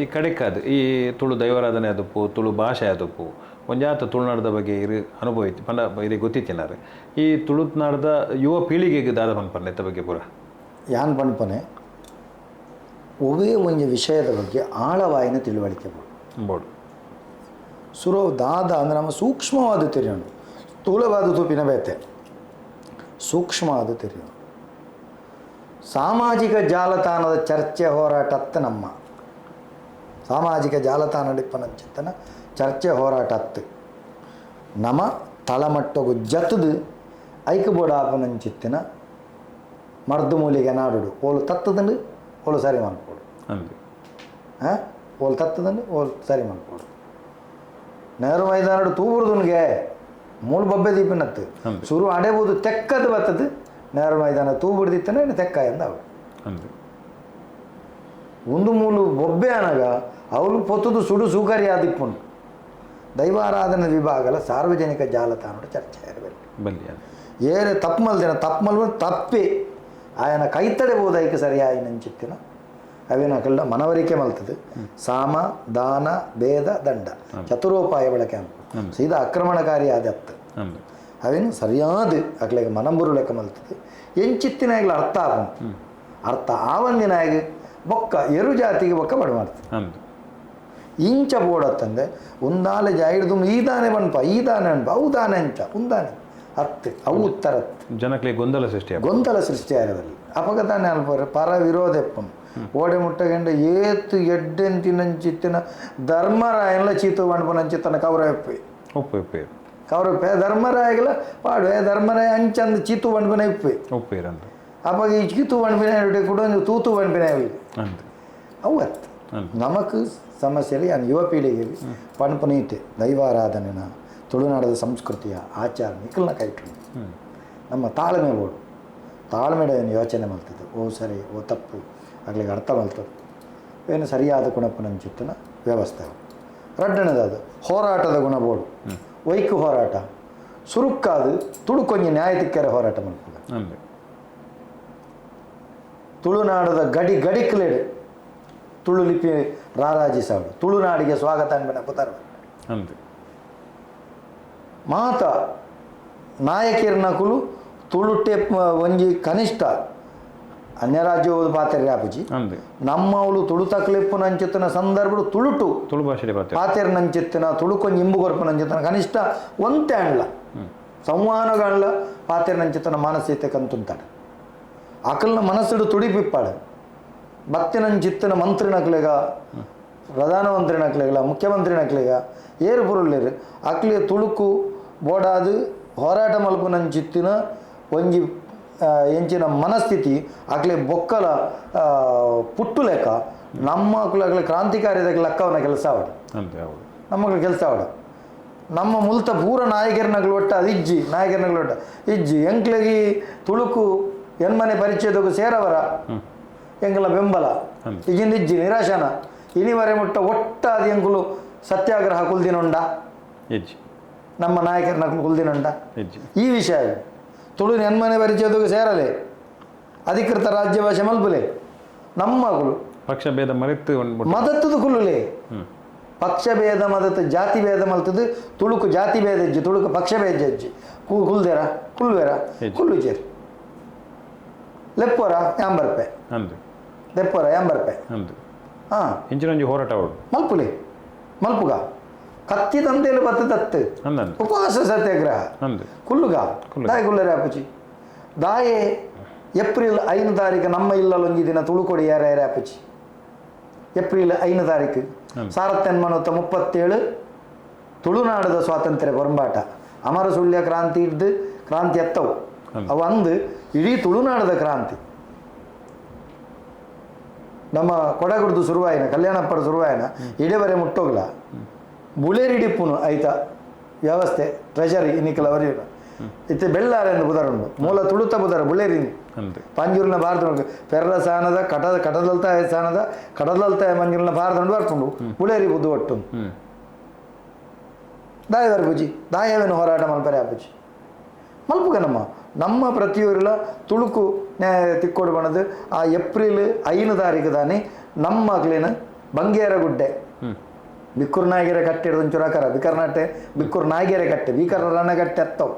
ಈ ಕಡೆಕಾದ ಈ ತುಳು ದೈವಾರಾಧನೆ ಅದಪ್ಪು ತುಳು ಭಾಷೆ ಅದಪ್ಪು ಒಂಜಾತ ತುಳುನಾಡದ ಬಗ್ಗೆ ಇರು ಅನುಭವ ಇತ್ತು ಪಂಡ ಇದು ಗೊತ್ತಿತ್ತಿನಾರೆ ಈ ತುಳುನಾಡದ ಯುವ ಪೀಳಿಗೆಗೆ ದಾದ ಪನ್ಪನೆ ಇತ್ತ ಬಗ್ಗೆ ಪೂರ ಯಾನ್ ಪನ್ಪನೆ ಒವೇ ಒಂದು ವಿಷಯದ ಬಗ್ಗೆ ಆಳವಾಯಿನ ತಿಳುವಳಿಕೆ ಬೋಡು ಸುರೋ ದಾದ ಅಂದರೆ ನಮ್ಮ ಸೂಕ್ಷ್ಮವಾದ ತಿರಿಯೋಣ ಸ್ಥೂಲವಾದ ತೂಪಿನ ಬೇತೆ ಸೂಕ್ಷ್ಮವಾದ ತಿರಿಯೋಣ ಸಾಮಾಜಿಕ ಜಾಲತಾಣದ ಚರ್ಚೆ ಹೋರಾಟತ್ತ ನಮ್ಮ ಸಾಮಾಜಿಕ ಜಾಲತಾಣ ನಡಿಪ್ಪನಂಚಿತ್ತನ ಚರ್ಚೆ ಹೋರಾಟತ್ತು ನಮ ತಳಮಟ್ಟಗು ಜತದು ಐಕ್ಯಬೋಡಾಪನಂಚಿತ್ತಿನ ಮರ್ದು ಮೂಲಿಗೆ ನಾಡುಡು ಓಲು ತತ್ತದಂಡು ಓಲು ಸರಿ ಮಾಡ್ಕೊಡು ಹಾಂ ಓಲು ತತ್ತದಂಡು ಓಲು ಸರಿ ಮಾಡ್ಕೊಡು ನೆಹರು ಮೈದಾನಡು ತೂಬುರ್ದುನ್ಗೆ ಮೂಳು ಬಬ್ಬೆ ದೀಪಿನತ್ತು ಶುರು ಅಡೆಬೋದು ತೆಕ್ಕದು ಬತ್ತದು ನೆಹರು ಮೈದಾನ ತೂಬುಡ್ದಿತ್ತನೆ ತೆಕ್ಕ ಎಂದ ಅವಳು ಒಂದು ಮೂಲು ಬೊಬ್ಬೆ ಅನಗ ಅವಳು ಪೊತ್ತದು ಸುಡು ಸೂಕರಿ ಆದಿಪ್ಪುಂಡು ದೈವಾರಾಧನೆ ವಿಭಾಗಲ ಸಾರ್ವಜನಿಕ ಜಾಲತಾಣ ಚರ್ಚೆ ಇರಬೇಕು ಏರೆ ತಪ್ಪು ಮಲ್ದಿನ ತಪ್ಪು ಮಲ್ವ ತಪ್ಪೇ ಆಯನ ಕೈತಡೆ ಬೋದೈಕೆ ಸರಿಯಾಗಿ ನಂಚಿತ್ತಿನ ಅವೇನ ಕಳ್ಳ ಮನವರಿಕೆ ಮಲ್ತದೆ ಸಾಮ ದಾನ ಭೇದ ದಂಡ ಚತುರೋಪಾಯ ಬಳಕೆ ಅಂತ ಸೀದಾ ಆಕ್ರಮಣಕಾರಿ ಆದತ್ತು ಅವೇನು ಸರಿಯಾದ ಅಕ್ಲೆಗೆ ಮನಂಬುರು ಲೆಕ್ಕ ಮಲ್ತದೆ ಎಂಚಿತ್ತಿನಾಗಲ ಅರ್ಥ ಆಗ ಅರ್ಥ ಆವಂದಿನಾಗ ಬೊಕ್ಕ ಎರು ಜಾತಿಗೆ ಬೊಕ್ಕ ಬಡ ಮಾಡ್ತದೆ ಇಂಚ ಬೋಡತ್ತಂದೆ ಉಂದಾಲೆ ಜಾಯಿಡ್ದು ಈ ದಾನೆ ಬಣ್ಪ ಈ ದಾನೆ ಅನ್ಪ ಅವು ದಾನೆ ಅಂಚ ಉಂದಾನೆ ಅತ್ತೆ ಅವು ಉತ್ತರ ಜನಕ್ಕೆ ಗೊಂದಲ ಸೃಷ್ಟಿ ಆಗೋದಲ್ಲಿ ಅಪಗತಾನೆ ಅಲ್ಪರೆ ಪರ ವಿರೋಧೆಪ್ಪಂ ಓಡೆ ಮುಟ್ಟಗಂಡ ಏತು ಎಡ್ಡೆಂತಿನಂಚಿತ್ತಿನ ಧರ್ಮರಾಯನ್ಲ ಚೀತು ಬಣ್ಪನಂಚಿತ್ತನ ಕೌರವೆಪ್ಪೆ ಕೌರವೆಪ್ಪೆ ಧರ್ಮರಾಯಗಲ ಪಾಡುವೆ ಧರ್ಮರಾಯ ಅಂಚಂದು ಚೀತು ಬಣ್ಪನ ಇಪ್ಪೆ ಅವಾಗ ಈ ಚೀತು ಬಣ್ಪಿನ ಕೂಡ ಒಂದು ತೂತು ಬಣ್ಪಿನ ಅವತ್ತು ನಮಕ್ ಸಮಸ್ಯೆಯಲ್ಲಿ ಯುವ ಪೀಳಿಗೆಯಲ್ಲಿ ಪಣ್ಪನೀತೆ ದೈವಾರಾಧನೆನ ತುಳುನಾಡದ ಸಂಸ್ಕೃತಿಯ ಆಚಾರ ನಿಖಲ್ನ ಕೈಟು ನಮ್ಮ ತಾಳ್ಮೆ ಬೋಡು ತಾಳ್ಮೆಡ ಏನು ಯೋಚನೆ ಮಾಡ್ತದೆ ಓ ಸರಿ ಓ ತಪ್ಪು ಆಗ್ಲಿಕ್ಕೆ ಅರ್ಥ ಮಾಡ್ತದೆ ಏನು ಸರಿಯಾದ ಗುಣಪನಂಚಿತ್ತನ ವ್ಯವಸ್ಥೆ ರಡ್ಡಣದ ಹೋರಾಟದ ಗುಣ ಬೋಡು ವೈಕು ಹೋರಾಟ ಸುರುಕ್ಕಾದು ತುಳುಕೊಂಜಿ ನ್ಯಾಯ ತಿಕ್ಕರೆ ಹೋರಾಟ ಮಾಡ್ತದೆ ತುಳುನಾಡದ ಗಡಿಕ್ಲೇಡು ತುಳು ಲಿಪಿ ರಾರಾಜಿಸಾಡು ತುಳುನಾಡಿಗೆ ಸ್ವಾಗತ ಅನ್ಬೇಡ ಪುತಾರ ಮಾತ ನಾಯಕಿರ್ನಕುಲು ತುಳು ಟೇಪ್ ಒಂಜಿ ಕನಿಷ್ಠ ಅನ್ಯರಾಜ್ಯ ಪಾತೆರೆ ಆಪುಜಿ ನಮ್ಮವಳು ತುಳು ತಕ್ಲೆಪ್ಪು ನಂಚಿತ್ತಿನ ಸಂದರ್ಭ ತುಳು ಭಾಷೆ ಪಾತೆರೆ ನಂಚಿತ್ತಿನ ತುಳುಕೊಂಜಿ ಇಂಬು ಕೊರಪು ನಂಚಿತ್ತಿನ ಕನಿಷ್ಠ ಒಂತೆ ಅಣ್ಣ ಸಂವಹನಗಳ ಪಾತೆರೆ ನಂಚಿತ್ತಿನ ಮಾನಸೀಯತೆ ಕಂತುಂತಾಳೆ ಅಕಲ್ನ ಮನಸ್ಸಿಡು ತುಡಿಪಿಪ್ಪಾಳೆ ಭಕ್ತಿನಂಚಿತ್ತಿನ ಮಂತ್ರಿ ನಕ್ಲೆಗ ಪ್ರಧಾನಮಂತ್ರಿ ನಕ್ಲೆಗಲ ಮುಖ್ಯಮಂತ್ರಿ ನಕ್ಲೆಗ ಏರು ಪುರುಳ್ಳೇರು ಅಕ್ಲಿಯ ತುಳುಕು ಬೋಡಾದು ಹೋರಾಟ ಮಲ್ಪುನಂಚಿತ್ತಿನ ಒಂಜಿ ಎಂಚಿನ ಮನಸ್ಥಿತಿ ಅಕ್ಲೆ ಬೊಕ್ಕಲ ಪುಟ್ಟು ಲೆಕ್ಕ ನಮ್ಮ ಅಕ್ಲೆ ಕ್ರಾಂತಿಕಾರಿದ ಲೆಕ್ಕವನ್ನ ಕೆಲಸ ಆವಡು ನಮ್ಮಗಳ ಕೆಲಸ ಆವಡು ನಮ್ಮ ಮುಲ್ತ ಪೂರ ನಾಯಕರನಗಳು ಒಟ್ಟ ಅದು ಇಜ್ಜಿ ನಾಯಕರನಗಳು ಒಟ್ಟ ಇಜ್ಜಿ ಎಂಕ್ಲೆಗಿ ತುಳುಕು ಎನ್ಮನೆ ಪರಿಚಯದಗೂ ಸೇರವರ ಎಂಕಲ ಬೆಂಬಲ ಈಗಿಂದ ಇಜ್ಜಿ ನಿರಾಶನ ಇನಿವರೆ ಮುಟ್ಟ ಒಟ್ಟಾದ ಎಂಕುಲು ಸತ್ಯಾಗ್ರಹ ಕುಲ್ದಿನೊಂಡ ನಮ್ಮ ನಾಯಕರನ ಕುಲ್ದಿನೊಂಡ ಈ ವಿಷಯ ತುಳು ಎನ್ಮನೆ ಪರಿಚಯದಗೂ ಸೇರಲೆ ಅಧಿಕೃತ ರಾಜ್ಯ ಭಾಷೆ ಮಲ್ಪಲೆ ನಮ್ಮಗಳು ಪಕ್ಷ ಭೇದ ಮರೆತು ಮದತ್ತದು ಕುಲ್ಲುಲೆ ಪಕ್ಷ ಭೇದ ಮದತ್ತು ಜಾತಿ ಭೇದ ಮಲ್ತದು ತುಳುಕು ಜಾತಿ ಭೇದ ಹೆಜ್ಜೆ ತುಳುಕು ಪಕ್ಷ ಭೇದ ಹೆಜ್ಜೆ ಕುಲ್ದೇರ ಕುಲ್ವೇರ ಕುಲ್ಲುಚೇರಿ ಲೆಪ್ಪೋರ ಯಾಂಬರ್ಪೆ ಲೆಪ್ಪೋರ ಯಾಂಬರ್ಪೆ ಹಾಂ ಇಂಚಿನೊಂಜಿ ಹೋರಾಟ ಮಲ್ಪುಲೆ ಮಲ್ಪುಗ ಕತ್ತಿ ತಂದೆಲು ಬತ್ತ ತತ್ತು ಉಪವಾಸ ಸತ್ಯಾಗ್ರಹ ಕುಲ್ಲುಗ ದಾಯಿ ಕುಲ್ಲರೆ ಆಪುಚಿ ದಾಯೆ ಏಪ್ರಿಲ್ 5 ತಾರೀಕು ನಮ್ಮ ಇಲ್ಲೊಂಜಿ ದಿನ ತುಳುಕೊಡಿ ಯಾರ ಆಪುಚಿ ಏಪ್ರಿಲ್ 5 ತಾರೀಕು 1937 ತುಳುನಾಡದ ಸ್ವಾತಂತ್ರ್ಯ ಪೊರಂಬಾಟ ಅಮರ ಸುಳ್ಯ ಕ್ರಾಂತಿ ಇದ್ದು ಕ್ರಾಂತಿ ಎತ್ತವು ಅವು ಅಂದು ಇಡೀ ತುಳುನಾಡದ ಕ್ರಾಂತಿ ನಮ್ಮ ಕೊಡಗುಡ್ದು ಶುರುವಾಯಿನ ಕಲ್ಯಾಣಪ್ಪಡ ಶುರುವಾಯಿನ ಇಡೀವರೆ ಮುಟ್ಟೋಗ್ಲ ಬುಳೇರಿಡಿಪ್ಪುನು ಆಯ್ತಾ ವ್ಯವಸ್ಥೆ ಟ್ರೆಜರಿ ಇನ್ನಿಕಲ ಅವರಿನ ಇತ್ತೆ ಬೆಳ್ಳಾರೆಂದು ಬುಧರುಂಡು ಮೂಲ ತುಳುತ ಬುಧರ ಬುಳೇರಿನಿ ಪಂಜೂರಿನ ಭಾರತ ಪೆರ್ರ ಸಾನದ ಕಟದಲ್ತಾಯ ಸಾನದ ಕಟದಲ್ತಾಯ ಮಂಜೂರಿನ ಭಾರತ ಬರ್ಕೊಂಡು ಬುಳೇರಿ ಬುದ್ಧು ಒಟ್ಟು ದಾಯ ಬರ್ಪುಜಿ ದಾಯವೇನು ಹೋರಾಟ ಮಲ್ಪರೆ ಆಪುಜಿ ಮಲ್ಪುಗ ನಮ್ಮ ಪ್ರತಿಯೊರಿಲ ತುಳುಕು ತಿಕ್ಕೋಡು ಬಣದು ಆ ಏಪ್ರಿಲ್ 5 ತಾರೀಕು ದಾನೆ ನಮ್ಮ ಮಕ್ಳಿನ ಬಂಗೇರ ಗುಡ್ಡೆ ಬಿಕ್ಕೂರು ನಾಯಿಗೆರೆ ಕಟ್ಟೆ ಒಂಚೂರಾಕರ ಬಿಕರ್ನಾಟೆ ಬಿಕ್ಕೂರು ನಾಯಿಗೆರೆ ಕಟ್ಟೆ ಬೀಕರ ರಣಗಟ್ಟೆ ಹತ್ತವು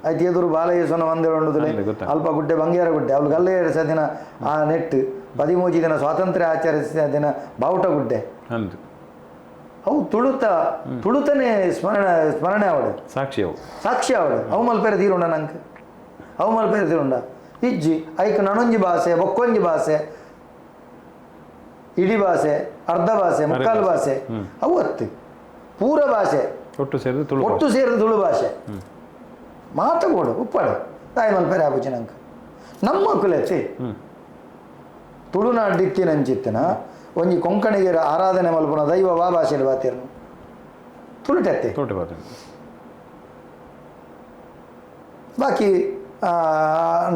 ಆಯ್ತು ಎದುರು ಬಾಲಯೇಸನ ಒಂದೇಳುಂಡುದುಲೆ ಅಲ್ಪ ಗುಡ್ಡೆ ಬಂಗೇರ ಗುಡ್ಡೆ ಅವ್ಳು ಗಲ್ಲೆ ಎರಿಸ ದಿನ ಆ ನೆಟ್ಟು 13 ದಿನ ಸ್ವಾತಂತ್ರ್ಯ ಆಚರಿಸಿದ ದಿನ ಬಾವುಟ ಗುಡ್ಡೆ ಅವು ತುಳುತನೇ ಸ್ಮರಣೆ ಅವಡು ಸಾಕ್ಷಿ ಅವಡು ಅವು ಮಲ್ಪೇರೆ ತೀರುಂಡ ನಂಗೆ ಅವು ಮಲ್ಪೇರೆ ತೀರುಂಡ ಇಜ್ಜಿ ಐಕ್ ನನೊಂಜಿ ಭಾಷೆ ಬೊಕ್ಕೊಂಜಿ ಭಾಷೆ ಇಡೀ ಭಾಷೆ ಅರ್ಧ ಭಾಷೆ ಮುಕ್ಕಾಲು ಭಾಷೆ ಅವು ಹತ್ತು ಪೂರ ಭಾಷೆ ಒಟ್ಟು ಸೇರಿದ ತುಳು ಭಾಷೆ ಮಾತುಕೊಡು ಉಪ್ಪಾಡು ತಾಯಿ ಮಲ್ಪೇರೆ ಆಪುಚಿ ನಂಗೆ ನಮ್ಮ ಕುಲೆತಿ ತುಳುನಾಡು ದಿತ್ತಿನಂಚಿತ್ತಿನ ಒಂಜಿ ಕೊಂಕಣಿಗೆ ಆರಾಧನೆ ಮಲ್ಪುನ ದೈವ ವಾ ಭಾಷೆಯಲ್ಲಿ ಬಾತಿರ್ನು ತುಳುಟೆತ್ತೆ ಬಾಕಿ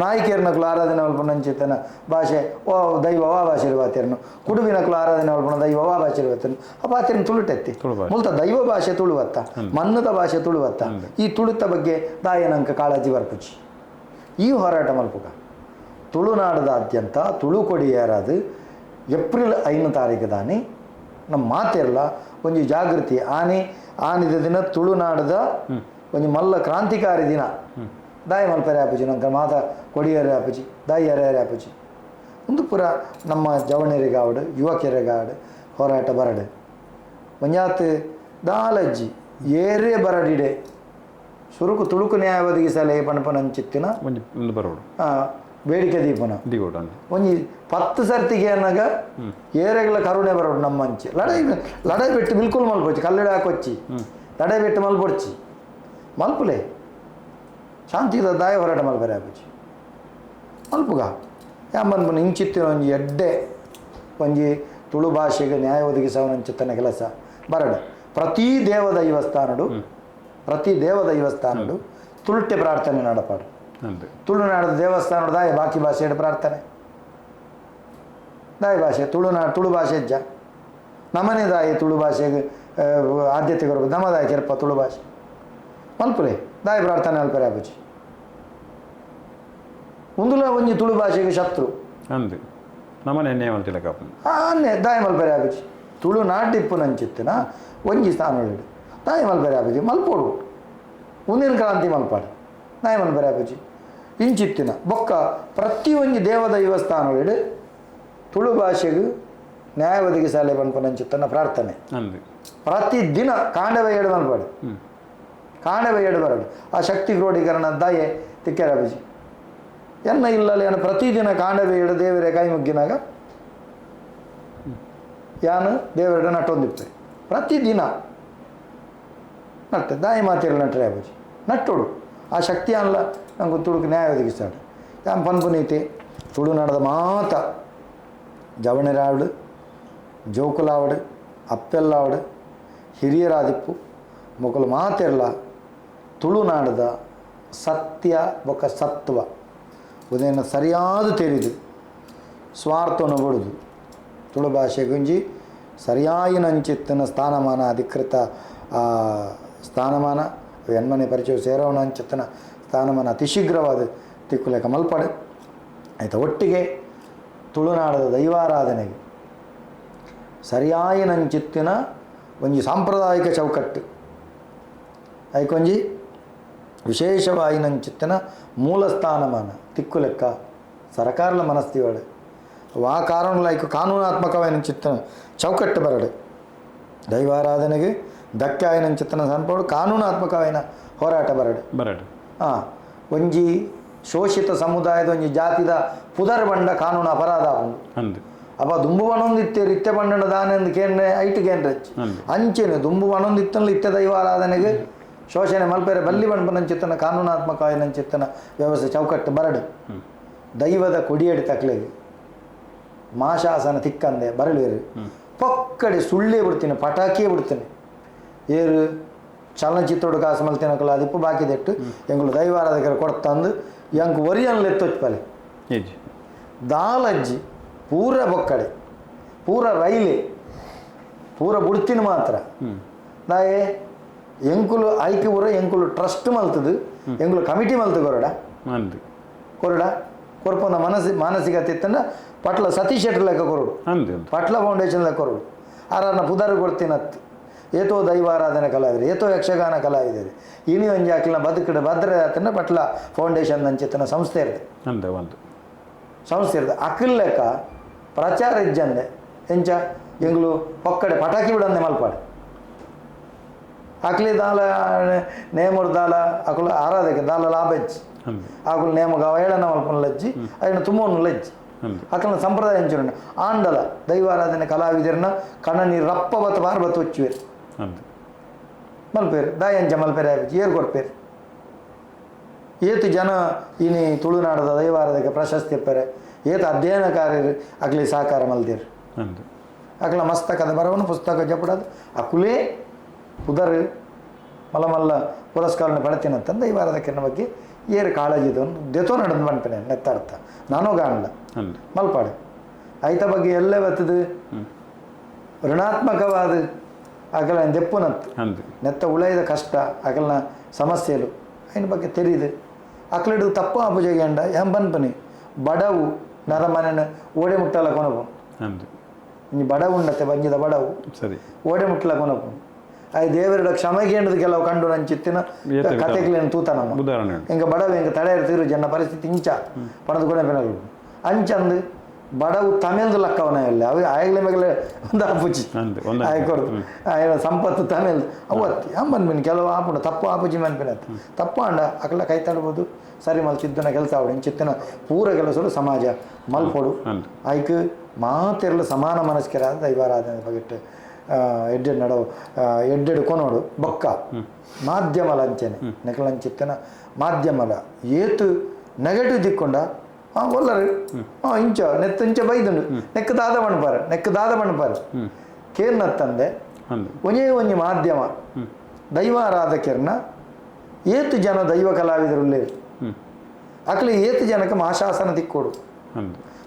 ನಾಯಿಕೇರ್ನಕ್ಲು ಆರಾಧನೆ ಮಲ್ಪುನಂಚಿತ್ತನ ಭಾಷೆ ಓ ದೈವ ವಾ ಭಾಷೆಯಲ್ಲಿ ಬಾತಿರ್ನು ಕುಡುಬಿನಕ್ಲು ಆರಾಧನೆ ಮಲ್ಪುನ ದೈವ ವಾ ಭಾಷೆಯಲ್ಲಿ ಬಾತಿರ್ನು ಆ ಬಾತಿರ್ನು ತುಳುಟೆತ್ತಿ ಮುಲ್ತ ದೈವ ಭಾಷೆ ತುಳುವತ್ತ ಮನ್ನದ ಭಾಷೆ ತುಳುವತ್ತ ಈ ತುಳುತ ಬಗ್ಗೆ ದಾಯನಂಕ ಕಾಳಜಿ ಬರ್ಪುಚಿ ಈ ಹೋರಾಟ ಮಲ್ಪುಗ ತುಳುನಾಡದಾದ್ಯಂತ ತುಳು ಕೊಡಿಯಾರದು ಏಪ್ರಿಲ್ 5 ತಾರೀಕು ದಾನಿ ನಮ್ಮ ಮಾತೆಲ್ಲ ಒಂಜಿ ಜಾಗೃತಿ ಆನಿದ ದಿನ ತುಳುನಾಡದ ಒಂಜಿ ಮಲ್ಲ ಕ್ರಾಂತಿಕಾರಿ ದಿನ ದಾಯಿ ಮಲ್ಪರೆ ಆಪುಜಿ ನಂಗೆ ಮಾತ ಕೊಡಿಯರೆ ಆಪುಜಿ ದಾಯಿಯರೆ ಆಪುಜಿ ಒಂದು ಪುರ ನಮ್ಮ ಜವಣರಿಗಾವಡು ಯುವಕರಿಗಾವಡು ಹೋರಾಟ ಬರಡು ಮಂಜಾತ್ ದಾಲಜ್ಜಿ ಏರೇ ಬರಡಿಡೆ ಸುರುಕು ತುಳುಕು ನ್ಯಾಯ ಒದಗಿಸಲೇ ಪಣಪನಂಚಿತ್ತಿನ ಬೇಡಿಕೆ ದೀಪನ ಒಂಜಿ 10 ಸರ್ತಿಗೆ ಅನ್ನಾಗ ಏರೆಗಳ ಕರುಣೆ ಬರೋಡು ನಮ್ಮ ಅಂಚೆ ಲಡೈ ಬಿಟ್ಟು ಬಿಲ್ಕುಲ್ ಮಲ್ಪೊಚ್ಚಿ ಕಲ್ಲಡ ಹಾಕೊಚ್ಚಿ ಲಡೈ ಬಿಟ್ಟು ಮಲ್ಪೊಡ್ಚಿ ಮಲ್ಪುಲೆ ಶಾಂತಿದ ದಾಯ ಹೋರಾಟ ಮಲ್ಪರೆ ಆಪುಚ್ಚಿ ಮಲ್ಪುಗ ಯಾಂಬನ್ಪುನ ಇಂಚಿತ್ತಿನ ಒಂಜಿ ಎಡ್ಡೆ ಒಂಜಿ ತುಳು ಭಾಷೆಗೆ ನ್ಯಾಯ ಒದಗಿಸವನಂಚಿತ್ತನ ಕೆಲಸ ಬರಡು ಪ್ರತಿ ದೇವದೈವಸ್ಥಾನಡು ತುಳುಟ್ಟೆ ಪ್ರಾರ್ಥನೆ ನಡಪಾಡು ತುಳುನಾಡದ ದೇವಸ್ಥಾನದ ದಾಯ ಬಾಕಿ ಭಾಷೆಯ ಪ್ರಾರ್ಥನೆ ದಾಯ ಭಾಷೆ ತುಳು ಭಾಷೆ ಹೆಜ್ಜ ನಮ್ಮನೆ ದಾಯಿ ತುಳು ಭಾಷೆಗೆ ಆದ್ಯತೆ ಕೊಡಬೇಕು ನಮ್ಮ ದಾಯ ಕೆರಪ ತುಳು ಭಾಷೆ ಮಲ್ಪುಲೆ ದಾಯ ಪ್ರಾರ್ಥನೆ ಅಲ್ಪರೆ ಆಪುಜಿ ಒಂದುಲ ಒಂಜಿ ತುಳು ಭಾಷೆಗೆ ಶತ್ರು ಅನ್ನೆ ದಾಯ ಮಲ್ಪರೆ ಆಪುಜಿ ತುಳುನಾಟಿಪ್ಪು ನಂಚಿತ್ತಿನ ಒಂಜಿ ಸ್ಥಾನಗಳು ದಾಯ ಮಲ್ಪರೆ ಆಪುಜಿ ಮಲ್ಪೋಡು ಮುಂದಿನ ಕ್ರಾಂತಿ ಮಲ್ಪಾಡು ದಾಯ ಮಲ್ಪರೆ ಆಪುಜಿ ಇಂಚಿತ್ತಿನ ಬೊಕ್ಕ ಪ್ರತಿ ಒಂಜಿ ದೇವದೈವಸ್ಥಾನಗಳು ತುಳು ಭಾಷೆಗೂ ನ್ಯಾಯ ಒದಗಿಸಲೇ ಪನ್ಪನಂಚಿತ್ತನ ಪ್ರಾರ್ಥನೆ ಪ್ರತಿ ದಿನ ಕಾಂಡವೆ ಏಡು ಮಲ್ಪಾಡು ಕಾಂಡವೆ ಏಡು ಬರಡು ಆ ಶಕ್ತಿ ಕ್ರೋಢೀಕರಣ ದಾಯೆ ತಿಕ್ಕೆರಬಿಜಿ ಎನ್ನ ಇಲ್ಲಲ್ಲಿ ಏನು ಪ್ರತಿದಿನ ಕಾಂಡವೆ ಏಡು ದೇವರೇ ಕೈ ಮುಗ್ಗಿನಾಗ ಯಾನು ದೇವರ ನಟ್ಟೊಂದಿಪ್ಪೆ ಪ್ರತಿದಿನ ನಟ್ಟೆ ದಾಯಿ ಮಾತಿರಲ್ಲ ನಟ್ರೆ ಅಬಜಿ ನಟ್ಟೋಡು ಆ ಶಕ್ತಿ ಅಲ್ಲ ನಂಗೆ ತುಳುಕು ನ್ಯಾಯ ಒದಗಿಸ್ತಾడు ಯಾನ್ ಪನ್ಪುನೀತಿ ತುಳುನಾಡದ ಮಾತ ಜವಣರಾವಡು ಜೋಕುಲಾವಡು ಅಪ್ಪೆಲ್ಲಾವಡು ಹಿರಿಯರಾದಿಪ್ಪು ಮೊಕಲು ಮಾತೆಲ್ಲ ತುಳುನಾಡದ ಸತ್ಯ ಬೊಕ್ಕ ಸತ್ವ ಉದಯನ ಸರಿಯಾದ ತೆರಿದು ಸ್ವಾರ್ಥವನ್ನು ಬಿಡುದು ತುಳು ಭಾಷೆ ಗುಂಜಿ ಸರಿಯಾಯಿನಂಚಿತ್ತಿನ ಸ್ಥಾನಮಾನ ಅಧಿಕೃತ ಸ್ಥಾನಮಾನ ಹೆಣ್ಮನೆ ಪರಿಚಯ ಸೇರೋಣಂಚಿತ್ತಿನ ಸ್ಥಾನಮಾನ ಅತಿ ಶೀಘ್ರವಾದ ತಿಕ್ಕುಲೆಕ್ಕ ಮಲ್ಪಡೆ ಆಯಿತಾ ಒಟ್ಟಿಗೆ ತುಳುನಾಡದ ದೈವಾರಾಧನೆಗೆ ಸರಿಯಾಯಿನಂಚಿತ್ತಿನ ಒಂಜಿ ಸಾಂಪ್ರದಾಯಿಕ ಚೌಕಟ್ಟು ಐಕೊಂಜಿ ವಿಶೇಷವಾಯಿನಂಚಿತ್ತಿನ ಮೂಲ ಸ್ಥಾನಮಾನ ತಿಕ್ಕುಲೆಕ್ಕ ಸರಕಾರಲ ಮನಸ್ತಿವಾಡು ಆ ಕಾರಣಲೈಕು ಕಾನೂನಾತ್ಮಕವಾಯಿನಂಚಿತ್ತಿನ ಚೌಕಟ್ಟು ಬರಡು ದೈವಾರಾಧನೆಗೆ ಧಕ್ಕೆ ಆಯಿನಂಚಿತ್ತಿನ ಸನ್ಪಡು ಕಾನೂನಾತ್ಮಕವಾಯಿನ ಹೋರಾಟ ಬರಡು ಒಂಜಿ ಶೋಷಿತ ಸಮುದಾಯದ ಒಂಜಿ ಜಾತಿದ ಪುದರ್ ಬಂಡ ಕಾನೂನು ಅಪರಾಧ ಉಂಡು ಅಪ್ಪ ದುಂಬು ಬಣೊಂದಿತ್ತೇರು ಇತ್ತೆ ಬಂಡನ ದಾನೆಂದು ಕೇಂದ್ರ ಐಟು ಕೇಂದ್ರ ಅಂಚೆನೆ ದುಂಬು ಬಣೊಂದಿತ್ತಲ್ಲಿ ಇತ್ತೆ ದೈವಾರಾಧನೆಗೆ ಶೋಷಣೆ ಮಲ್ಪೇರೆ ಬಲ್ಲಿ ಬಣ್ಪನಂಚಿತ್ತನ ಕಾನೂನಾತ್ಮಕವಾಯಿನಂಚಿತ್ತನ ವ್ಯವಸ್ಥೆ ಚೌಕಟ್ಟು ಬರಡು ದೈವದ ಕೊಡಿಯಡಿ ತಕ್ಲೆಗೆ ಮಾಶಾಸನ ತಿಕ್ಕಂದೆ ಬರಲೇರು ಪಕ್ಕಡೆ ಸುಳ್ಳೇ ಬಿಡ್ತೀನಿ ಪಟಾಕಿಯೇ ಬಿಡ್ತೀನಿ ಏರು ಚಲನಚಿತ್ರೋಡು ಕಾಸು ಮಲ್ತಿನಕಲ್ಲ ಅದಿಪ್ಪು ಬಾಕಿದೆಟ್ಟು ಎಂಗಳು ದೈವಾರಾಧಕರು ಕೊಡ್ತಂದು ಎಂಕ್ ಒರಿಯನ್ಲು ಎತ್ತೊಚ್ಚಪಲೆ ದಾಲಜ್ಜಿ ಪೂರ ಬೊಕ್ಕಡೆ ಪೂರ ರೈಲೆ ಪೂರ ಬುಡ್ತಿನ ಮಾತ್ರ ದಾಯೆ ಎಂಕುಲು ಐಕ್ಯ ಪೂರ ಎಂಕುಲು ಟ್ರಸ್ಟ್ ಮಲ್ತದು ಎಂಕುಲು ಕಮಿಟಿ ಮಲ್ತು ಕೊರಡ ಕೊರಪೊಂದ ಮಾನಸಿಕತೆ ಇತ್ತಂಡ ಪಟ್ಲ ಸತೀಶ್ ಶೆಟ್ಟಿ ಲೆಕ್ಕ ಕೊರಡು ಪಟ್ಲ ಫೌಂಡೇಶನ್ ಲೆಕ್ಕ ಕೊರಡು ಆರನ್ನ ಪುದರ್ ಕೊಡ್ತೀನತ್ತು ಏತೋ ದೈವಾರಾಧನೆ ಕಲಾವಿದರು ಏತೋ ಯಕ್ಷಗಾನ ಕಲಾವಿದರು ಇನಿ ಒಂಜಿ ಆಕಲಿನ ಬದುಕಡೆ ಭದ್ರ ಆತನ ಪಟ್ಲ ಫೌಂಡೇಶನ್ ಅಂಚಿತ್ತಿನ ಸಂಸ್ಥೆ ಇರ್ತದೆ ಅಂದೆ ಒಂದು ಸಂಸ್ಥೆ ಇರ್ತದೆ ಅಕ್ಕಲ್ ಲೆಕ್ಕ ಪ್ರಚಾರ ಇಜ್ಜಂದೆ ಎಂಚ ಎಂಗ್ಲು ಪೊಕ್ಕಡೆ ಪಟಾಕಿ ಬಿಡಂದೆ ಮಲ್ಪಾಡು ಅಕ್ಲಿ ದಾಲ ನೇಮರು ದಾಲ ಅಕುಲು ಆರಾಧಕ್ಕೆ ದಾಲ ಲಾಭ ಹೆಚ್ಚಿ ಆಕುಲು ನೇಮಗ ಏಳನ ಮಲ್ಪನ ಲಜ್ಜಿ ಅದನ್ನು ತುಂಬವನ್ನು ಲಜ್ಜಿ ಅಕಲ್ನ ಸಂಪ್ರದಾಯ ಹೆಂಚುಂಡು ಆಂಡಲ ದೈವಾರಾಧನೆ ಕಲಾವಿದರನ್ನ ಕಣ್ಣನಿ ರಪ್ಪ ಬತ್ತು ಬಾರ್ ಬತ್ತು ಹೊಚ್ಚುವೇರು ಮಲ್ಪೇರು ದಾಯಂಚ ಮಲ್ಪೇರೆ ಆಪಿಚ್ಚಿ ಏರು ಕೊಡ್ಪೇರು ಏತು ಜನ ಇನಿ ತುಳುನಾಡದ ದೈವಾರಾಧಕ ಪ್ರಶಸ್ತಿ ಇಪ್ಪರೆ ಏತು ಅಧ್ಯಯನಕಾರ್ಯರು ಅಕ್ಲಿ ಸಹಕಾರ ಮಲ್ದೇರು ಅಕ್ಲ ಮಸ್ತಕದ ಬರವನು ಪುಸ್ತಕ ಜಪಡದು ಅಕುಲೇ ಪುದರ್ ಮಲ್ಲ ಮಲ್ಲ ಪುರಸ್ಕಾರನ ಪಡ್ತೀನಂತಂದು ದೈವಾರಾಧಕನ ಬಗ್ಗೆ ಏರು ಕಾಳಜಿದೊಂದು ದೆತೋ ನಡೆದು ಬಂಡ್ಪೇನೆ ನೆತ್ತಾಡ್ತ ನಾನೂ ಗಾಣಲ್ಲ ಮಲ್ಪಾಡು ಐತ ಬಗ್ಗೆ ಎಲ್ಲೇ ಬತ್ತದು ಋಣಾತ್ಮಕವಾದ ಅಕಲ ದೆಪ್ಪುನಂತ ನೆತ್ತ ಉಳೈದ ಕಷ್ಟ ಅಕಲ್ನ ಸಮಸ್ಯೆಲು ಐನ ಬಗ್ಗೆ ತೆರೀದು ಅಕ್ಲಡು ತಪ್ಪು ಅಪುಜಗಂಡ ಎಂಬನ್ಪನಿ ಬಡವು ನರ ಮನೆನ ಓಡೆ ಮುಟ್ಟಲ ಕೊನಪು ಇನ್ನು ಬಡವು ಉಂಡತ್ತೆ ಬಂಜಿದ ಬಡವು ಸರಿ ಓಡೆ ಮುಟ್ಟಲ ಕೊನಪು ಐ ದೇವರ ಕ್ಷಮೆಗೇಂಡದ ಕೆಲವು ಕಂಡು ನಂಚಿತ್ತಿನ ಕತೆಗಳೇನು ತೂತನಮ್ಮ ಹಿಂಗೆ ಬಡವು ಹಿಂಗೆ ತಡೆ ಇರ್ತಿರು ಜನ ಪರಿಸ್ಥಿತಿ ಇಂಚ ಪಣದ ಕೊನೆಪೆನಗಳು ಅಂಚಂದು ಬಡವು ತಮಿಳ್ದು ಲಕ್ಕವನ ಎಲ್ಲ ಅವು ಆಯ್ಗಲೆ ಮೇಲೆ ಒಂದು ಆಪುಜಿ ಆಯ್ಕೊಡ್ತು ಆಯ್ನ ಸಂಪತ್ತು ತಮಿಳ್ ಅವತ್ತಿ ಅಂಬನ್ಬಿನ್ ಕೆಲವು ಆಪುಂಡು ತಪ್ಪು ಆಪುಜಿ ಮನ್ಪಿನತ್ತು ತಪ್ಪು ಅಂಡ ಅಕಲ ಕೈ ತಡ್ಬೋದು ಸರಿ ಮಲ್ಚಿದ್ದನ ಕೆಲಸ ಅವಡು ಇಂಚಿತ್ತಿನ ಪೂರ ಕೆಲಸಗಳು ಸಮಾಜ ಮಲ್ಪೊಡು ಆಯ್ಕೆ ಮಾತೆರಲು ಸಮಾನ ಮನಸ್ಕರಾದ ದೈವಾರಾಧನೆ ಬಗೆಟ್ಟು ಎಡ್ಡೆ ನಡವು ಎಡ್ಡೆಡು ಕೊನೋಡು ಬೊಕ್ಕ ಮಾಧ್ಯಮಲ ಅಂಚೆನೆ ನೆಕಲಂಚಿತ್ತಿನ ಮಾಧ್ಯಮಲ ಏತು ನೆಗೆಟಿವ್ ದಿಕ್ಕೊಂಡ ಒಲ್ಲರು ಇಂಚ ನೆತ್ತಂಚ ಬೈದುಂಡು ನೆಕ್ಕ ದಾದ ಮಣ್ಪಾರು ಕೇರ್ನತ್ತಂದೆ ಒಂಜೇ ಒಂಜಿ ಮಾಧ್ಯಮ ದೈವಾರಾಧಕರನ್ನ ಏತು ಜನ ದೈವ ಕಲಾವಿದರುಳ್ಳೇರು ಅಕಲು ಏತು ಜನಕ್ಕೆ ಮಾಶಾಸನ ತಿಕ್ಕೋಡು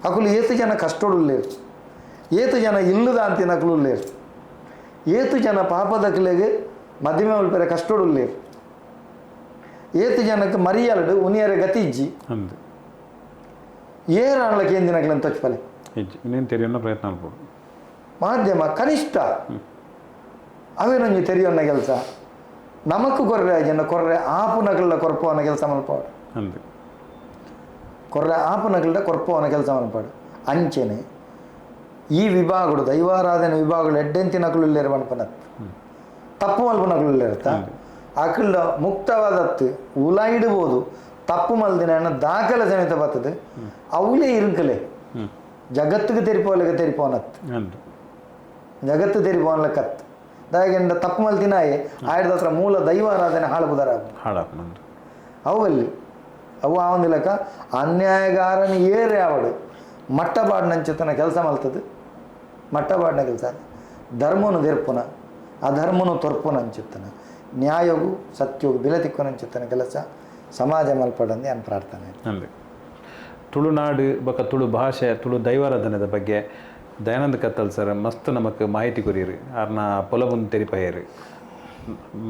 ಅಕಲು ಏತು ಜನ ಕಷ್ಟೋಡುಳ್ಳೇರು ಏತು ಜನ ಇಲ್ಲದ ಅಂತಿನ ಅಕಲುಳ್ಳೇರು ಏತು ಜನ ಪಾಪದಕ್ಲೆಗೆ ಮಧ್ಯಮ ಉಳ್ಪೇರೆ ಕಷ್ಟೋಡುಳ್ಳೇರು ಏತು ಜನಕ್ಕೆ ಮರಿಯಲ್ಡು ಉನಿಯರ ಗತಿಜ್ಜಿ ಏರಾಣಕ್ಕೆ ಎಂದಿನಕ್ಲೆಂತ ತೊಚ್ಚಪಲೆ ಇನ್ನೇನು ತೆರೆಯೋ ಪ್ರಯತ್ನ ಮಾಡ್ಬೋದು ಮಾಧ್ಯಮ ಕನಿಷ್ಠ ಅವೇನೊಂದು ತೆರೆಯೋನ್ನ ಕೆಲಸ ನಮಕು ಕೊರ್ರೆ ಜನ ಕೊರ್ರೆ ಆಪುನಗಲ ಕೊರ್ಪವನ ಕೆಲಸ ಮಲ್ಪಾಡು ಕೊರ್ರೆ ಆಪುನಗಲ್ದ ಕೊರ್ಪವನ ಕೆಲಸ ಮಲ್ಪಾಡು ಅಂಚೆನೆ ಈ ವಿಭಾಗಗಳು ದೈವಾರಾಧನೆ ವಿಭಾಗಗಳು ಎಡ್ಡೆಂತಿನಕಲು ಇಲ್ಲೇರು ಮನ್ಪನತ್ ತಪ್ಪು ಮಲ್ಪನಕಲು ಇರ್ತ ಅಕಲ್ದ ಮುಕ್ತವಾದತ್ತು ಉಲ ಇಡ್ಬೋದು ತಪ್ಪು ಮಲ್ದಿನ ದಾಖಲೆ ಸಮೇತ ಬರ್ತದೆ ಅವಲೇ ಇರುಕಲೆ ಜಗತ್ತಿಗೆ ತೆರಿಪೋಲೆಗೆ ತೆರಿಪೋನತ್ ಜಗತ್ತು ತೆರಿಪೋನ್ಲಕ್ಕತ್ ದಾಯಗೆಂಡ ತಪ್ಪು ಮಲ್ತಿನಾಯೇ ಆಯ್ದ ಹತ್ರ ಮೂಲ ದೈವಾರಾಧನೆ ಹಾಳುಬುದರ ಅವಲ್ಲಿ ಅವು ಆವಂದು ಲೆಕ್ಕ ಅನ್ಯಾಯಗಾರನ ಏರೆ ಅವಡು ಮಟ್ಟಪಾಡಿನಂಚಿತನ ಕೆಲಸ ಮಲ್ತದೆ ಮಟ್ಟಪಾಡಿನ ಕೆಲಸ ಧರ್ಮನು ತೆರ್ಪುನ ಅಧರ್ಮನು ತೊರ್ಪುನ ಅಂಚಿತ್ತನ ನ್ಯಾಯವು ಸತ್ಯವು ಬೆಲೆ ತಿಕ್ಕುನಂಚಿತ್ತನ ಕೆಲಸ ಸಮಾಜ ಮಲ್ಪಡಂದು ನಾನು ಪ್ರಾರ್ಥನೆ ಅಂದೆ ತುಳುನಾಡು ಬಕ ತುಳು ಭಾಷೆ ತುಳು ದೈವಾರಾಧನೆದ ಬಗ್ಗೆ ದಯಾನಂದ ಕತ್ತಲ್ ಸರ್ ಮಸ್ತ್ ನಮಕ್ ಮಾಹಿತಿ ಕೊರಿಯರು ಅವ್ರನ್ನ ಪೊಲಬಂದು ತೆರಿಪಯ್ಯರು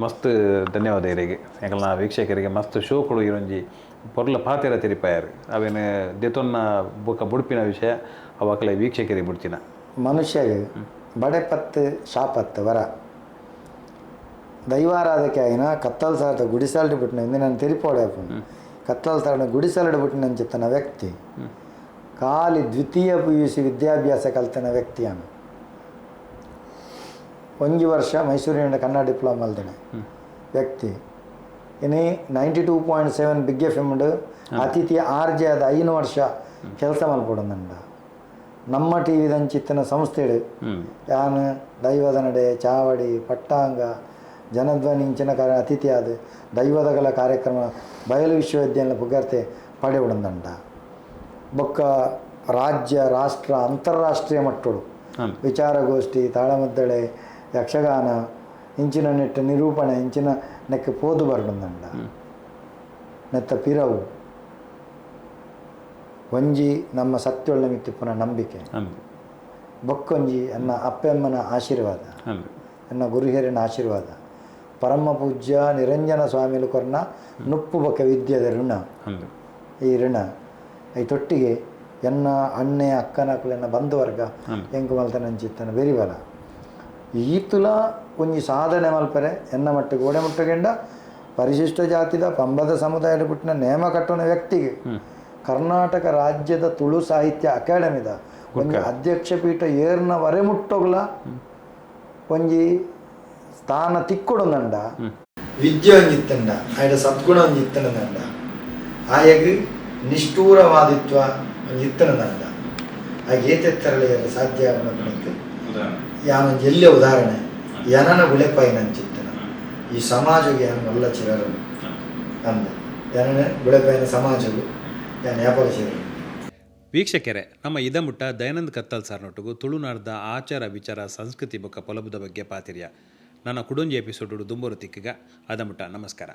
ಮಸ್ತ್ ಧನ್ಯವಾದ ಇವರಿಗೆ ಯಾಕಲ್ಲ ವೀಕ್ಷಕರಿಗೆ ಮಸ್ತ್ ಶೋ ಕೊಡು ಇರೊಂಜಿ ಪೊರ್ಲ ಪಾತೆರ ತೆರಿಪಯ್ಯರು ಅವೇನು ದೆತೊನ್ನ ಬೊಕ ಬುಡ್ಪಿನ ವಿಷಯ ಅವಕಲೆ ವೀಕ್ಷಕರಿಗೆ ಬುಡ್ಚಿನ ಮನುಷ್ಯಗೆ ಬಡೆಪತ್ತು ಶಾಪತ್ತು ವರ ದೈವಾರಾಧಕ್ಕೆ ಆಯ್ನ ಕತ್ತಲ್ ಸಾರ್ದ ಗುಡಿಸಲ್ಡ್ ಬಿಟ್ಟಿನ ಇಂದು ನಾನು ತೆರಿಪೋಡೆ ಕತ್ತಲ್ ಸಾರ್ನ ಗುಡಿಸಲ್ಡ್ ಬಿಟ್ಟಿನ ಅಂಚಿತ್ತನ ವ್ಯಕ್ತಿ ಖಾಲಿ ದ್ವಿತೀಯ PUC ವಿದ್ಯಾಭ್ಯಾಸ ಕಲ್ತಿನ ವ್ಯಕ್ತಿ ಅವನು ಒಂಜಿ ವರ್ಷ ಮೈಸೂರಿನ ಕನ್ನಡ ಡಿಪ್ಲೊಮಾ ಅಲ್ದೇನೆ ವ್ಯಕ್ತಿ ಇನ್ನೇ 92.7 ಬಿಗ್ FM ಅತಿಥಿ RJ ಆದ 5 ವರ್ಷ ಕೆಲಸ ಮಲ್ಪಡೋದಂಡ ನಮ್ಮ ಟಿ ವಿದಂಚಿತ್ತಿನ ಸಂಸ್ಥೆಡು ಯಾನು ದೈವದ ನಡೆ ಚಾವಡಿ ಪಟ್ಟಾಂಗ ಜನಧ್ವನಿ ಇಂಚಿನ ಅತಿಥಿ ಆದ ದೈವದಗಳ ಕಾರ್ಯಕ್ರಮ ಬಯಲು ವಿಶ್ವವಿದ್ಯಾಲಯ ಪುಗರ್ತೆ ಪಡೆಯುವುದಂಡ ಬೊಕ್ಕ ರಾಜ್ಯ ರಾಷ್ಟ್ರ ಅಂತಾರಾಷ್ಟ್ರೀಯ ಮಟ್ಟಗಳು ವಿಚಾರಗೋಷ್ಠಿ ತಾಳಮದ್ದಳೆ ಯಕ್ಷಗಾನ ಇಂಚಿನ ನೆಟ್ಟ ನಿರೂಪಣೆ ಇಂಚಿನ ನೆಕ್ಕೆ ಪೋದು ಬರಡುಂದಂಡ ನೆತ್ತ ಪಿರವು ಒಂಜಿ ನಮ್ಮ ಸತ್ಯೊಳ್ಳ ಮಿತ್ತಿಪ್ಪನ ನಂಬಿಕೆ ಬೊಕ್ಕೊಂಜಿ ಎನ್ನ ಅಪ್ಪೆಮ್ಮನ ಆಶೀರ್ವಾದ ಎನ್ನ ಗುರುಹಿರಿನ ಆಶೀರ್ವಾದ ಪರಮ ಪೂಜ್ಯ ನಿರಂಜನ ಸ್ವಾಮಿಲು ಕೊರ್ನ ನುಪ್ಪು ಬೊಕ್ಕ ವಿದ್ಯೆದ ಋಣ ಈ ಋಣ ಈ ತೊಟ್ಟಿಗೆ ಎನ್ನ ಅಣ್ಣೆ ಅಕ್ಕನಕ್ಕಳೆನ್ನ ಬಂಧುವರ್ಗ ಎಂಕು ಮಲ್ತನಂಚಿತ್ತನ ಬೆರಿಬಲ ಈತುಲ ಒಂಜಿ ಸಾಧನೆ ಮಲ್ಪರೆ ಎನ್ನ ಮಟ್ಟಿಗೆ ಓಡೆ ಮುಟ್ಟಗೆಂಡ ಪರಿಶಿಷ್ಟ ಜಾತಿದ ಪಂಬದ ಸಮುದಾಯದ ಪುಟ್ಟಿನ ನೇಮ ಕಟ್ಟುವ ವ್ಯಕ್ತಿಗೆ ಕರ್ನಾಟಕ ರಾಜ್ಯದ ತುಳು ಸಾಹಿತ್ಯ ಅಕಾಡೆಮಿದ ಒಂಜಿ ಅಧ್ಯಕ್ಷ ಪೀಠ ಏರ್ನ ವರೆ ಮುಟ್ಟೋಗ್ಲ ಒಂಜಿ ಸ್ಥಾನ ತಿಕ್ಕೊಡುಂದಂಡ ವಿದ್ಯೆ ಒಂಜಿತ್ತಂಡ ಆಯ್ಡ ಸದ್ಗುಣ ಒಂಜಿತ್ತನಂಡ ಆಯಗ್ ನಿಷ್ಠೂರವಾದಿತ್ವ ಒಂಜಿತ್ತನಂಡ ಆಗ ಏತೆತ್ತರಳೆಯಲ್ಲ ಸಾಧ್ಯ ಆಗುಣಕ್ಕೆ ಯಾನೊಂದು ಎಲ್ಲೇ ಉದಾಹರಣೆ ಯನನ ಗುಳೆಪಾಯಿನಂಚಿತ್ತನ ಈ ಸಮಾಜಗೆ ಯಾನು ಎಲ್ಲ ಚಿರರು ಅಂದ ಯನನ ಗುಳೆಪಾಯಿನ ಸಮಾಜವು ಯಾನು ವ್ಯಾಪಾರ ಚಿರರು. ವೀಕ್ಷಕರೇ, ನಮ್ಮ ಇದಮುಟ್ಟ ದಯಾನಂದ್ ಕತ್ತಲ್ ಸಾರ್ನೊಟ್ಟಿಗೂ ತುಳುನಾಡ್ದ ಆಚಾರ ವಿಚಾರ ಸಂಸ್ಕೃತಿ ಬೊಕ್ಕ ಪೊಲಬುದ ಬಗ್ಗೆ ಪಾತಿರ್ಯ ನನ್ನ ಕುಡೊಂಜಿ ಎಪಿಸೋಡು ದುಂಬೂರು ತಿಕ್ಕಗ ಅದಮುಟ್ಟ ನಮಸ್ಕಾರ.